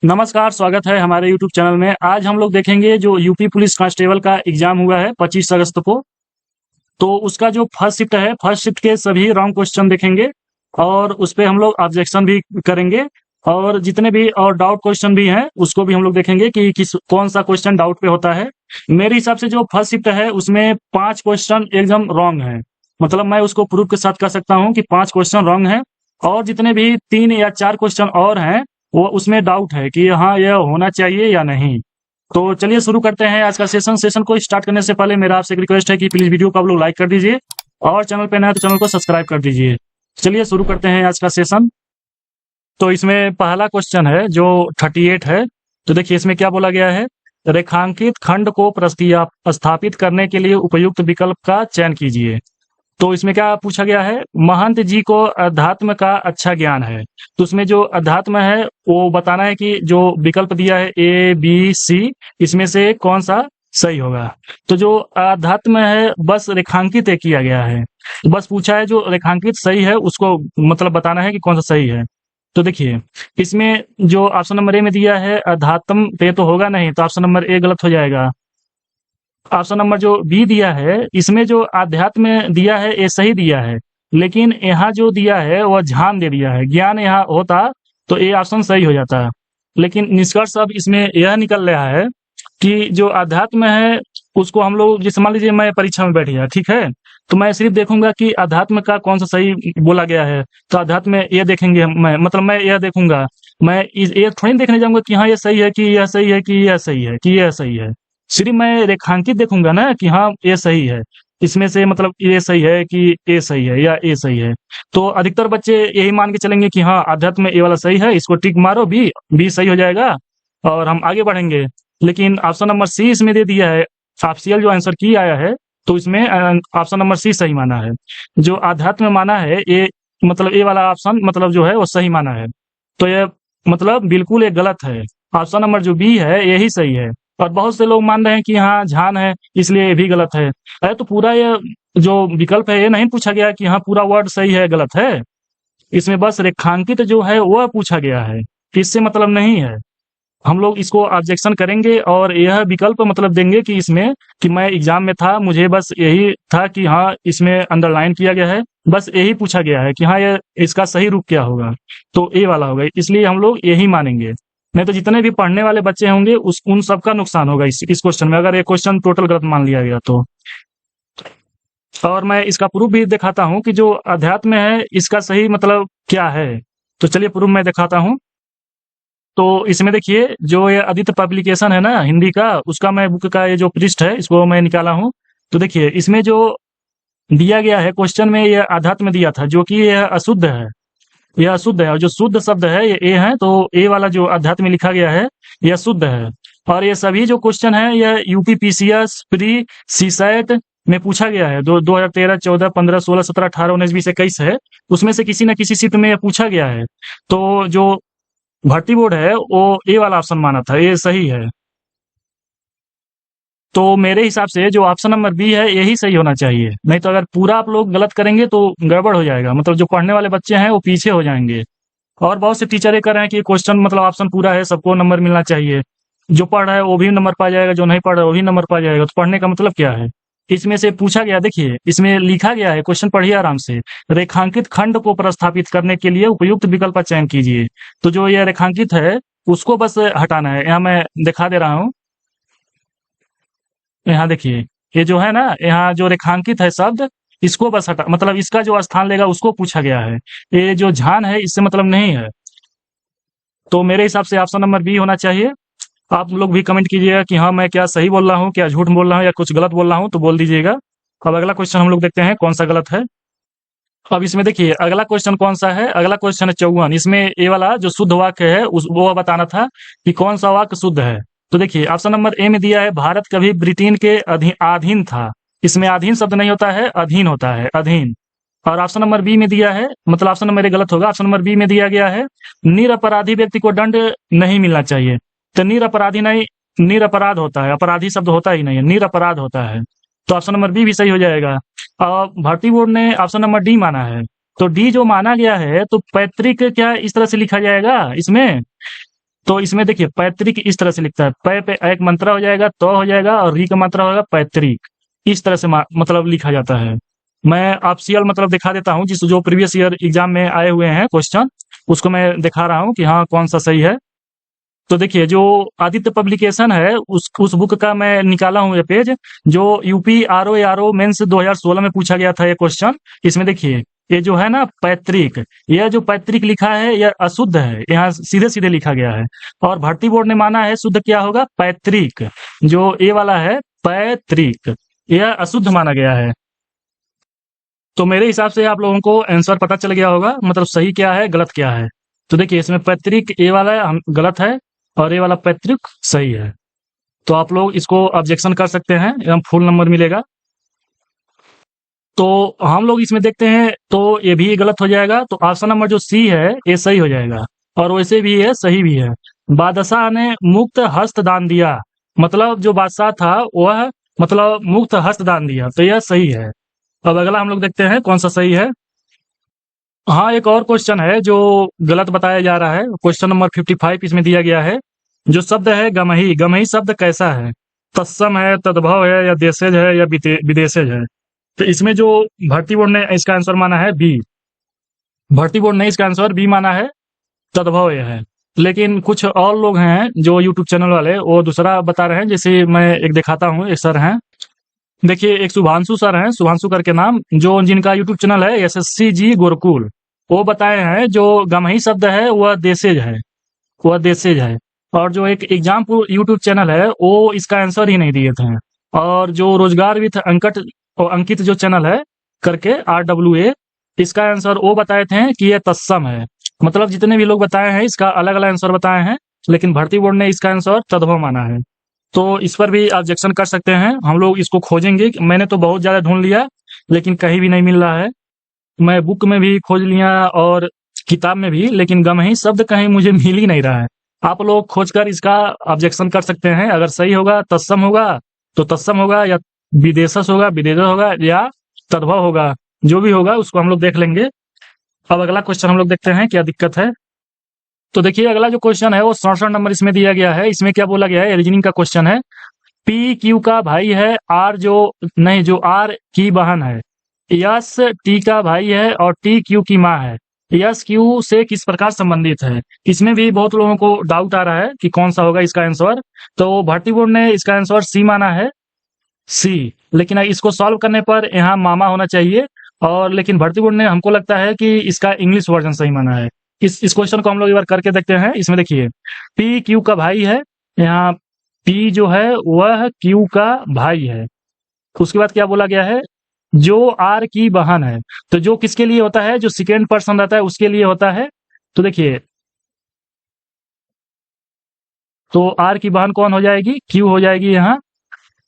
नमस्कार, स्वागत है हमारे यूट्यूब चैनल में। आज हम लोग देखेंगे जो यूपी पुलिस कांस्टेबल का एग्जाम हुआ है 25 अगस्त को। तो उसका जो फर्स्ट शिफ्ट है, फर्स्ट शिफ्ट के सभी रॉन्ग क्वेश्चन देखेंगे और उस पे हम लोग ऑब्जेक्शन भी करेंगे। और जितने भी और डाउट क्वेश्चन भी हैं उसको भी हम लोग देखेंगे कि कौन सा क्वेश्चन डाउट पे होता है। मेरे हिसाब से जो फर्स्ट शिफ्ट है उसमें 5 क्वेश्चन एकदम रॉन्ग है। मतलब मैं उसको प्रूफ के साथ कह सकता हूँ कि 5 क्वेश्चन रॉन्ग है। और जितने भी 3 या 4 क्वेश्चन और हैं वो उसमें डाउट है कि हाँ यह होना चाहिए या नहीं। तो चलिए शुरू करते हैं आज का सेशन को स्टार्ट करने से पहले मेरा आपसे एक रिक्वेस्ट है कि प्लीज वीडियो को आप लोग लाइक कर दीजिए और चैनल पे नया तो चैनल को सब्सक्राइब कर दीजिए। चलिए शुरू करते हैं आज का सेशन। तो इसमें पहला क्वेश्चन है जो 38 है। तो देखिए इसमें क्या बोला गया है, रेखांकित खंड को प्रतिस्थापित करने के लिए उपयुक्त विकल्प का चयन कीजिए। तो इसमें क्या पूछा गया है, महंत जी को अध्यात्म का अच्छा ज्ञान है। तो उसमें जो अध्यात्म है वो बताना है कि जो विकल्प दिया है A, B, C, इसमें से कौन सा सही होगा। तो जो अध्यात्म है बस रेखांकित किया गया है, तो बस पूछा है जो रेखांकित सही है उसको मतलब बताना है कि कौन सा सही है। तो देखिए इसमें जो ऑप्शन नंबर ए में दिया है अध्यात्म पे तो होगा नहीं, तो ऑप्शन नंबर ए गलत हो जाएगा। ऑप्शन नंबर जो बी दिया है इसमें जो आध्यात्म दिया है ये सही दिया है, लेकिन यहाँ जो दिया है वह ध्यान दे दिया है, ज्ञान यहाँ होता तो ये ऑप्शन सही हो जाता। लेकिन निष्कर्ष अब इसमें यह निकल रहा है कि जो अध्यात्म है उसको हम लोग, जैसे मान लीजिए मैं परीक्षा में बैठ गया, ठीक है, तो मैं सिर्फ देखूंगा कि अध्यात्म का कौन सा सही बोला गया है। तो अध्यात्म ये देखेंगे, मैं मतलब मैं यह देखूंगा, मैं ये थोड़ी देखने जाऊंगा कि हाँ ये सही है कि यह सही है कि यह सही है कि यह सही है। सिर्फ मैं रेखांकित देखूंगा ना कि हाँ ये सही है, इसमें से मतलब ये सही है कि ये सही है या ये सही है। तो अधिकतर बच्चे यही मान के चलेंगे कि हाँ अध्यात्म ये वाला सही है, इसको टिक मारो, बी सही हो जाएगा और हम आगे बढ़ेंगे। लेकिन ऑप्शन नंबर सी इसमें दे दिया है, ऑप्शियल जो आंसर की आया है, तो इसमें ऑप्शन नंबर सी सही माना है। जो आध्यात्म माना है ये मतलब ये वाला ऑप्शन मतलब जो है वो सही माना है। तो ये मतलब बिल्कुल ये गलत है। ऑप्शन नंबर जो बी है यही सही है। और बहुत से लोग मान रहे हैं कि हाँ ध्यान है इसलिए ये भी गलत है। अरे तो पूरा ये जो विकल्प है ये नहीं पूछा गया कि हाँ पूरा वर्ड सही है गलत है, इसमें बस रेखांकित जो है वह पूछा गया है, इससे मतलब नहीं है। हम लोग इसको ऑब्जेक्शन करेंगे और यह विकल्प मतलब देंगे कि इसमें कि मैं एग्जाम में था, मुझे बस यही था कि हाँ इसमें अंडरलाइन किया गया है, बस यही पूछा गया है कि हाँ ये इसका सही रूप क्या होगा, तो ए वाला होगा, इसलिए हम लोग यही मानेंगे। नहीं तो जितने भी पढ़ने वाले बच्चे होंगे उन सबका नुकसान होगा इस क्वेश्चन में, अगर ये क्वेश्चन टोटल गलत मान लिया गया तो। और मैं इसका प्रूफ भी दिखाता हूँ कि जो अध्यात्म है इसका सही मतलब क्या है। तो चलिए प्रूफ मैं दिखाता हूँ। तो इसमें देखिए जो ये आदित्य पब्लिकेशन है ना हिंदी का, उसका मैं बुक का ये जो पृष्ठ है इसको मैं निकाला हूँ। तो देखिए इसमें जो दिया गया है क्वेश्चन में ये अध्यात्म दिया था जो कि यह अशुद्ध है, यह अशुद्ध है, और जो शुद्ध शब्द है ये ए है, तो ए वाला जो अध्यात्म में लिखा गया है यह शुद्ध है। और ये सभी जो क्वेश्चन है यह यूपी पीसीएस प्री सीसैट में पूछा गया है, 2013, 14, 15, 16, 17, 18, 19, 20, 21 है, उसमें से किसी न किसी सीट में यह पूछा गया है। तो जो भर्ती बोर्ड है वो ए वाला ऑप्शन माना था, ये सही है। तो मेरे हिसाब से जो ऑप्शन नंबर बी है यही सही होना चाहिए, नहीं तो अगर पूरा आप लोग गलत करेंगे तो गड़बड़ हो जाएगा, मतलब जो पढ़ने वाले बच्चे हैं वो पीछे हो जाएंगे। और बहुत से टीचर ये कर रहे हैं कि क्वेश्चन मतलब ऑप्शन पूरा है सबको नंबर मिलना चाहिए, जो पढ़ रहा है वो भी नंबर पा जाएगा, जो नहीं पढ़ रहा है वो भी नंबर पा जाएगा। तो पढ़ने का मतलब क्या है, इसमें से पूछा गया, देखिए इसमें लिखा गया है, क्वेश्चन पढ़िए आराम से, रेखांकित खंड को प्रस्थापित करने के लिए उपयुक्त विकल्प का चयन कीजिए। तो जो ये रेखांकित है उसको बस हटाना है, यहाँ मैं दिखा दे रहा हूँ। यहाँ देखिए ये जो है ना, यहाँ जो रेखांकित है शब्द इसको बस हटा, मतलब इसका जो स्थान लेगा उसको पूछा गया है, ये जो ध्यान है इससे मतलब नहीं है। तो मेरे हिसाब से ऑप्शन नंबर बी होना चाहिए। आप लोग भी कमेंट कीजिएगा कि हाँ मैं क्या सही बोल रहा हूँ, क्या झूठ बोल रहा हूँ या कुछ गलत बोल रहा हूँ, तो बोल दीजिएगा। अब अगला क्वेश्चन हम लोग देखते हैं कौन सा गलत है। अब इसमें देखिए अगला क्वेश्चन कौन सा है, अगला क्वेश्चन है 54। इसमें ये वाला जो शुद्ध वाक्य है उस वो बताना था कि कौन सा वाक्य शुद्ध है। तो देखिए ऑप्शन नंबर ए में दिया है भारत कभी ब्रिटेन के अधीन था, इसमें अधीन शब्द नहीं होता है, अधीन होता है, अधीन। और ऑप्शन नंबर बी में दिया है, मतलब ऑप्शन नंबर ए गलत होगा, ऑप्शन नंबर बी में दिया गया है निरपराधी व्यक्ति को दंड नहीं मिलना चाहिए। तो निरपराधी नहीं, निरपराध होता है, अपराधी शब्द होता ही नहीं है, निरपराध होता है। तो ऑप्शन नंबर बी भी सही हो जाएगा। और भारतीय बोर्ड ने ऑप्शन नंबर डी माना है, तो डी जो माना गया है तो पैतृक क्या इस तरह से लिखा जाएगा इसमें, तो इसमें देखिए पैतृक इस तरह से लिखता है, पै पे एक मात्रा हो जाएगा, तो हो जाएगा, और री का मात्रा होगा पैतृक। इस तरह से मतलब लिखा जाता है। मैं ऑप्शियल मतलब दिखा देता हूँ, जिस जो प्रीवियस ईयर एग्जाम में आए हुए हैं क्वेश्चन, उसको मैं दिखा रहा हूँ कि हाँ कौन सा सही है। तो देखिए जो आदित्य पब्लिकेशन है उस बुक का मैं निकाला हूँ ये पेज, जो यूपी आरओ मेंस 2016 में पूछा गया था ये क्वेश्चन। इसमें देखिए ये जो है ना पैतृक, यह जो पैतृक लिखा है यह अशुद्ध है, यहाँ सीधे सीधे लिखा गया है, और भर्ती बोर्ड ने माना है शुद्ध क्या होगा, पैतृक। जो ये वाला है पैतृक, यह अशुद्ध माना गया है। तो मेरे हिसाब से आप लोगों को आंसर पता चल गया होगा, मतलब सही क्या है गलत क्या है। तो देखिए इसमें पैतृक ये वाला गलत है, और ये वाला पैतृक सही है। तो आप लोग इसको ऑब्जेक्शन कर सकते हैं, एवं फुल नंबर मिलेगा। तो हम लोग इसमें देखते हैं, तो ये भी गलत हो जाएगा, तो ऑप्शन नंबर जो सी है ये सही हो जाएगा, और वैसे भी है सही भी है। बादशाह ने मुक्त हस्त दान दिया, मतलब जो बादशाह था वह मतलब मुक्त हस्त दान दिया, तो यह सही है। अब अगला हम लोग देखते हैं कौन सा सही है। हाँ एक और क्वेश्चन है जो गलत बताया जा रहा है, क्वेश्चन नंबर 55 इसमें दिया गया है। जो शब्द है गमही, गमही शब्द कैसा है, तत्सम है, तद्भव है, या देशज है, या विदेशज है। तो इसमें जो भर्ती बोर्ड ने इसका आंसर माना है बी, भर्ती बोर्ड ने इसका आंसर बी माना है, तद्भव यह है। लेकिन कुछ और लोग हैं जो यूट्यूब चैनल वाले वो दूसरा बता रहे हैं, जैसे मैं एक दिखाता हूँ, एक सर हैं, देखिए एक शुभांशु सर हैं, शुभांशु करके नाम, जो जिनका यूट्यूब चैनल है SSC जी गुरुकुल, वो बताए हैं जो गमही शब्द है वह देशज है, वह देशज है। और जो एक एग्जाम यूट्यूब चैनल है वो इसका आंसर ही नहीं दिए थे। और जो रोजगार विथ अंकित जो चैनल है करके RWA, इसका आंसर वो बताए थे कि यह तत्सम है। मतलब जितने भी लोग बताए हैं इसका अलग अलग आंसर बताए हैं, लेकिन भर्ती बोर्ड ने इसका आंसर तद्भव माना है। तो इस पर भी ऑब्जेक्शन कर सकते हैं, हम लोग इसको खोजेंगे। मैंने तो बहुत ज्यादा ढूंढ लिया लेकिन कहीं भी नहीं मिल रहा है, मैं बुक में भी खोज लिया और किताब में भी, लेकिन गमही शब्द कहीं मुझे मिल ही नहीं रहा है। आप लोग खोजकर इसका ऑब्जेक्शन कर सकते हैं, अगर सही होगा तत्सम होगा तो तत्सम होगा, या विदेशस होगा विदेश होगा, या तद्भव होगा, जो भी होगा उसको हम लोग देख लेंगे। अब अगला क्वेश्चन हम लोग देखते हैं क्या दिक्कत है। तो देखिए अगला जो क्वेश्चन है वो 67 नंबर इसमें दिया गया है। इसमें क्या बोला गया है, रीजनिंग का क्वेश्चन है। पी क्यू का भाई है, आर जो नहीं जो आर की बहन है, यस टी का भाई है, और टी क्यू की माँ है, यस क्यू से किस प्रकार संबंधित है। इसमें भी बहुत लोगों को डाउट आ रहा है कि कौन सा होगा इसका आंसर। तो भर्ती बोर्ड ने इसका आंसर सी माना है, सी। लेकिन इसको सॉल्व करने पर यहाँ मामा होना चाहिए, और लेकिन भर्ती बोर्ड ने हमको लगता है कि इसका इंग्लिश वर्जन सही माना है। इस क्वेश्चन को हम लोग एक बार करके देखते हैं। इसमें देखिए पी क्यू का भाई है, यहाँ पी जो है वह क्यू का भाई है। उसके बाद क्या बोला गया है, जो आर की बहन है, तो जो किसके लिए होता है, जो सेकेंड पर्सन रहता है उसके लिए होता है। तो देखिए तो आर की बहन कौन हो जाएगी, क्यू हो जाएगी यहाँ।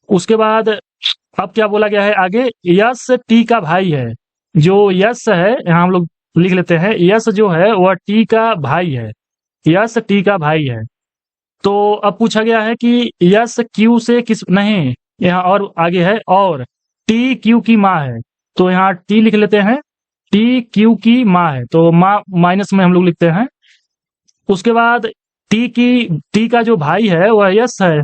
उसके बाद अब क्या बोला गया है आगे, यस टी का भाई है, जो यस है यहाँ हम लोग लिख लेते हैं, यस जो है वह टी का भाई है, यस टी का भाई है। तो अब पूछा गया है कि यस क्यू से किस नहीं, यहाँ और आगे है, और टी क्यू की माँ है, तो यहाँ टी लिख लेते हैं, टी क्यू की माँ है, तो माँ माइनस में हम लोग लिखते हैं। उसके बाद टी का जो भाई है वह यस है,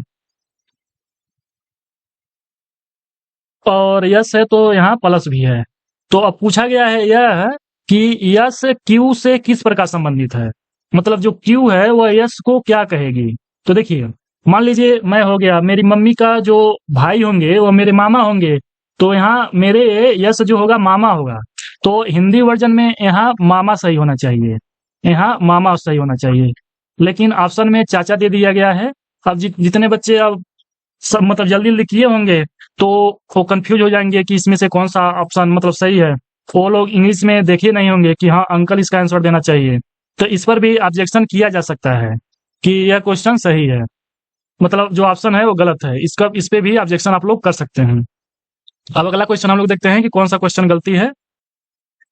और यस है तो यहाँ प्लस भी है। तो अब पूछा गया है यह कि यस क्यू से किस प्रकार संबंधित है, मतलब जो क्यू है वह यस को क्या कहेगी। तो देखिए मान लीजिए मैं हो गया, मेरी मम्मी का जो भाई होंगे वो मेरे मामा होंगे, तो यहाँ मेरे यस जो होगा मामा होगा। तो हिंदी वर्जन में यहाँ मामा सही होना चाहिए, यहाँ मामा सही होना चाहिए, लेकिन ऑप्शन में चाचा दे दिया गया है। अब जितने बच्चे अब सब मतलब जल्दी जल्दी किए होंगे तो वो कंफ्यूज हो जाएंगे कि इसमें से कौन सा ऑप्शन मतलब सही है। वो लोग इंग्लिश में देखे नहीं होंगे कि हाँ अंकल इसका आंसर देना चाहिए, तो इस पर भी ऑब्जेक्शन किया जा सकता है कि यह क्वेश्चन सही है, मतलब जो ऑप्शन है वो गलत है। इस पे भी ऑब्जेक्शन आप लोग कर सकते हैं। अब अगला क्वेश्चन हम लोग देखते हैं कि कौन सा क्वेश्चन गलती है।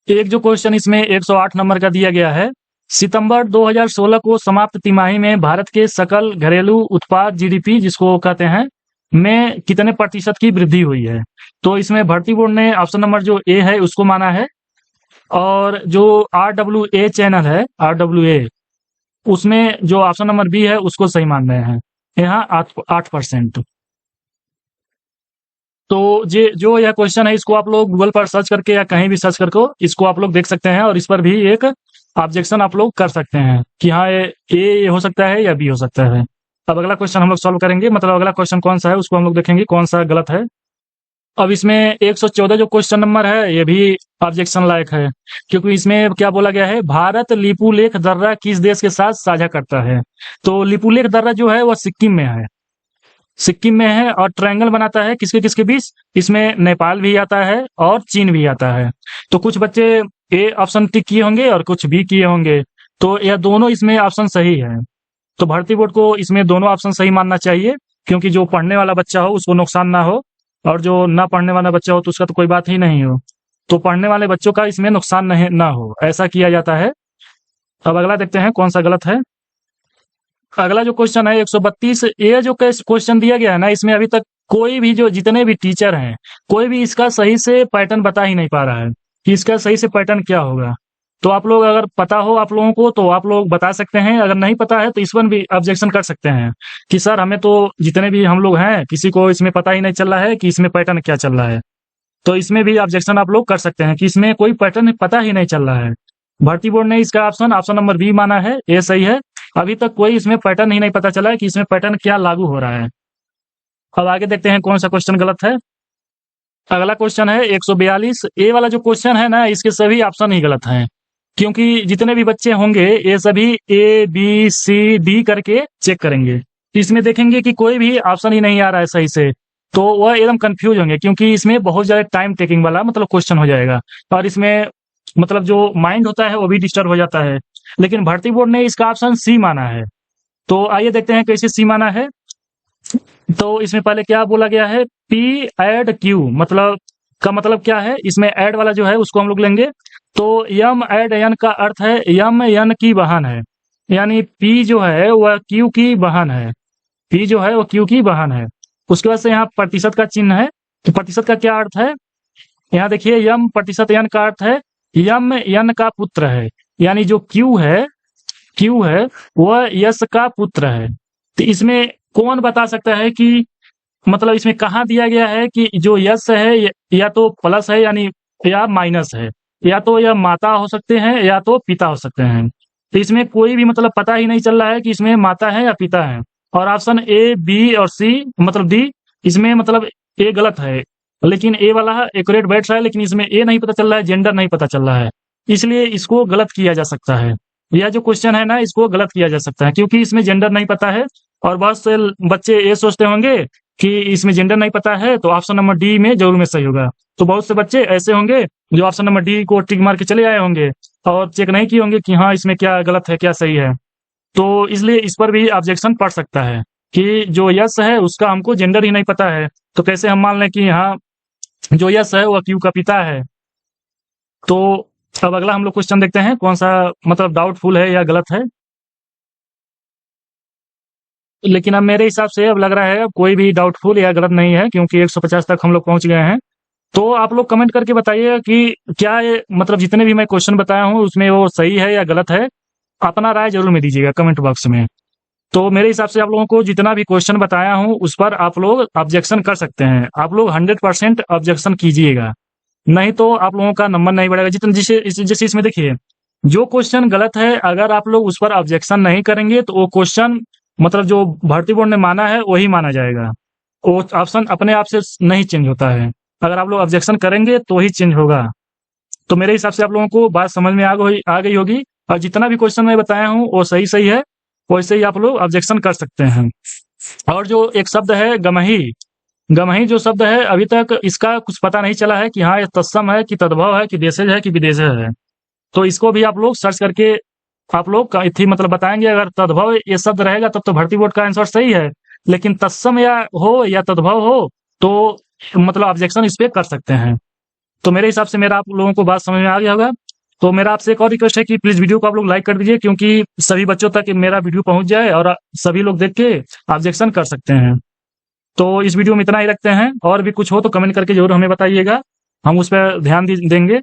एक जो क्वेश्चन इसमें 108 नंबर का दिया गया है, सितंबर 2016 को समाप्त तिमाही में भारत के सकल घरेलू उत्पाद GDP जिसको कहते हैं में कितने प्रतिशत की वृद्धि हुई है। तो इसमें भर्ती बोर्ड ने ऑप्शन नंबर जो ए है उसको माना है, और जो RWA चैनल है, RWA उसमें जो ऑप्शन नंबर बी है उसको सही मान रहे हैं, यहाँ 8%। तो जो यह क्वेश्चन है इसको आप लोग गूगल पर सर्च करके या कहीं भी सर्च करके इसको आप लोग देख सकते हैं, और इस पर भी एक ऑब्जेक्शन आप लोग कर सकते हैं कि हाँ ये हो सकता है या बी हो सकता है। अब अगला क्वेश्चन हम लोग सॉल्व करेंगे, मतलब अगला क्वेश्चन कौन सा है उसको हम लोग देखेंगे कौन सा गलत है। अब इसमें 114 जो क्वेश्चन नंबर है ये भी ऑब्जेक्शन लायक है, क्योंकि इसमें क्या बोला गया है, भारत लिपुलेख दर्रा किस देश के साथ साझा करता है। तो लिपुलेख दर्रा जो है वह सिक्किम में है, सिक्किम में है, और ट्रायंगल बनाता है किसके किसके बीच, इसमें नेपाल भी आता है और चीन भी आता है। तो कुछ बच्चे ए ऑप्शन टिक किए होंगे और कुछ बी किए होंगे, तो यह दोनों इसमें ऑप्शन सही है। तो भारतीय बोर्ड को इसमें दोनों ऑप्शन सही मानना चाहिए, क्योंकि जो पढ़ने वाला बच्चा हो उसको नुकसान ना हो, और जो ना पढ़ने वाला बच्चा हो तो उसका तो कोई बात ही नहीं हो। तो पढ़ने वाले बच्चों का इसमें नुकसान नहीं ना हो, ऐसा किया जाता है। अब अगला देखते हैं कौन सा गलत है। अगला जो क्वेश्चन है 132, ये जो क्वेश्चन दिया गया है ना, इसमें अभी तक कोई भी जो जितने भी टीचर हैं कोई भी इसका सही से पैटर्न बता ही नहीं पा रहा है कि इसका सही से पैटर्न क्या होगा। तो आप लोग अगर पता हो आप लोगों को तो आप लोग बता सकते हैं, अगर नहीं पता है तो इस पर भी ऑब्जेक्शन कर सकते हैं कि सर हमें तो जितने भी हम लोग हैं किसी को इसमें पता ही नहीं चल रहा है कि इसमें पैटर्न क्या चल रहा है। तो इसमें भी ऑब्जेक्शन आप लोग कर सकते हैं कि इसमें कोई पैटर्न पता ही नहीं चल रहा है। भारतीय बोर्ड ने इसका ऑप्शन नंबर बी माना है, ये सही है। अभी तक कोई इसमें पैटर्न ही नहीं पता चला है कि इसमें पैटर्न क्या लागू हो रहा है। अब आगे देखते हैं कौन सा क्वेश्चन गलत है। अगला क्वेश्चन है 142, ए वाला जो क्वेश्चन है ना इसके सभी ऑप्शन ही गलत हैं, क्योंकि जितने भी बच्चे होंगे ये सभी ए बी सी डी करके चेक करेंगे, तो इसमें देखेंगे कि कोई भी ऑप्शन ही नहीं आ रहा है सही से, तो वह एकदम कंफ्यूज होंगे, क्योंकि इसमें बहुत ज्यादा टाइम टेकिंग वाला मतलब क्वेश्चन हो जाएगा, और इसमें मतलब जो माइंड होता है वो भी डिस्टर्ब हो जाता है। लेकिन भारतीय बोर्ड ने इसका ऑप्शन सी माना है, तो आइए देखते हैं कैसे सी माना है। तो इसमें पहले क्या बोला गया है, पी एड क्यू मतलब का मतलब क्या है, इसमें ऐड वाला जो है उसको हम लोग लेंगे। तो यम एड एन का अर्थ है यम एन की बहन है, यानी पी जो है वह क्यू की बहन है, पी जो है वो क्यू की बहन है। उसके बाद से यहाँ प्रतिशत का चिन्ह है, तो प्रतिशत का क्या अर्थ है, यहाँ देखिए यम प्रतिशत एन का अर्थ है यम एन का पुत्र है, यानी जो क्यू है वह यश का पुत्र है। तो इसमें कौन बता सकता है कि मतलब इसमें कहाँ दिया गया है कि जो यश है या तो प्लस है यानी या माइनस है, या तो यह माता हो सकते हैं या तो पिता हो सकते हैं। तो इसमें कोई भी मतलब पता ही नहीं चल रहा है कि इसमें माता है या पिता है। और ऑप्शन ए बी और सी मतलब डी, इसमें मतलब ए गलत है, लेकिन ए वाला एक्यूरेट बैठ रहा है, लेकिन इसमें ए नहीं पता चल रहा है, जेंडर नहीं पता चल रहा है, इसलिए इसको गलत किया जा सकता है। यह जो क्वेश्चन है ना इसको गलत किया जा सकता है, क्योंकि इसमें जेंडर नहीं पता है। और बहुत से बच्चे ये सोचते होंगे कि इसमें जेंडर नहीं पता है तो ऑप्शन नंबर डी में जरूर में सही होगा। तो बहुत से बच्चे ऐसे होंगे जो ऑप्शन नंबर डी को टिक मार के चले आए होंगे और चेक नहीं किए होंगे कि हाँ इसमें क्या गलत है क्या सही है। तो इसलिए इस पर भी ऑब्जेक्शन पड़ सकता है कि जो यस है उसका हमको जेंडर ही नहीं पता है, तो कैसे हम मान लें कि हाँ जो यस है वह क्यू का पिता है। तो अब अगला हम लोग क्वेश्चन देखते हैं कौन सा मतलब डाउटफुल है या गलत है। लेकिन अब मेरे हिसाब से अब लग रहा है कोई भी डाउटफुल या गलत नहीं है, क्योंकि 150 तक हम लोग पहुंच गए हैं। तो आप लोग कमेंट करके बताइए कि क्या ये मतलब जितने भी मैं क्वेश्चन बताया हूँ उसमें वो सही है या गलत है, अपना राय जरूर में दीजिएगा कमेंट बॉक्स में। तो मेरे हिसाब से आप लोगों को जितना भी क्वेश्चन बताया हूँ उस पर आप लोग ऑब्जेक्शन कर सकते हैं, आप लोग 100% ऑब्जेक्शन कीजिएगा, नहीं तो आप लोगों का नंबर नहीं बढ़ेगा। जितने जैसे इसमें देखिए जो क्वेश्चन गलत है अगर आप लोग उस पर ऑब्जेक्शन नहीं करेंगे तो वो क्वेश्चन मतलब जो भारतीय बोर्ड ने माना है वही माना जाएगा, वो ऑप्शन अपने आप से नहीं चेंज होता है, अगर आप लोग ऑब्जेक्शन करेंगे तो ही चेंज होगा। तो मेरे हिसाब से आप लोगों को बात समझ में आ गई होगी, और जितना भी क्वेश्चन मैं बताया हूँ वो सही है, वैसे ही आप लोग ऑब्जेक्शन कर सकते हैं। और जो एक शब्द है गमही जो शब्द है अभी तक इसका कुछ पता नहीं चला है कि हाँ ये तत्सम है कि तद्भव है कि देशज है कि विदेशज है, तो इसको भी आप लोग सर्च करके आप लोग थी मतलब बताएंगे। अगर तद्भव ये शब्द रहेगा तब तो भारतीय बोर्ड का आंसर सही है, लेकिन तत्सम या हो या तद्भव हो तो मतलब ऑब्जेक्शन इस पे कर सकते हैं। तो मेरे हिसाब से मेरा आप लोगों को बात समझ में आ गया होगा। तो मेरा आपसे एक और रिक्वेस्ट है कि प्लीज वीडियो को आप लोग लाइक कर दीजिए, क्योंकि सभी बच्चों तक मेरा वीडियो पहुंच जाए और सभी लोग देख के ऑब्जेक्शन कर सकते हैं। तो इस वीडियो में इतना ही रखते हैं, और भी कुछ हो तो कमेंट करके जरूर हमें बताइएगा, हम उस पर ध्यान देंगे।